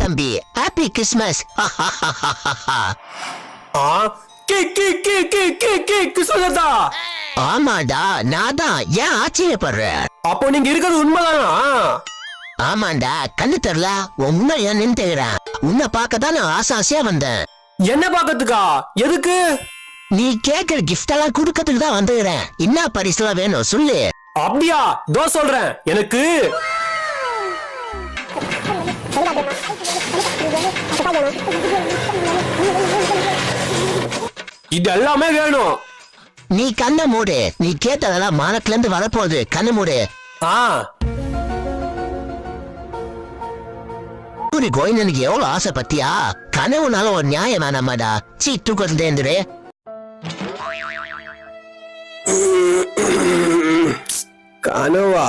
தம்பி, happy Christmas. கிறிஸ்மஸா? ஆமாடா, நான் தான். ஏன் ஆச்சரியப்படுற? அப்போ நீங்க இருக்கிறது உண்மைதானா? ஆமாண்டா, கண்ணு தெரியல, உன்ன ஏன் நின்றுகிறேன். உன்னை பார்க்கதான் நான் ஆசையா வந்தேன். என்ன பாக்கிறதுக்கா? எதுக்கு? நீ கேட்கிற கிஃப்ட் எல்லாம் குடுக்கறதுக்கு தான் வந்துகிறேன். என்ன பரிசுலாம் வேணும் சொல்லு. அப்படியா? தோ சொல்றேன். எனக்கு இது எல்லாமே வேணும். நீ கண்ணை மூடு. நீ கேட்டதெல்லாம் மானத்துல இருந்து வரப்போகுது. கண்ணு மூடு. கோயினுக்கு எவ்வளவு ஆசை பத்தியா? கனவுனால ஒரு நியாயம் வேணாமாடா. சீ, தூக்கத்துல இருந்துரு. கனவா?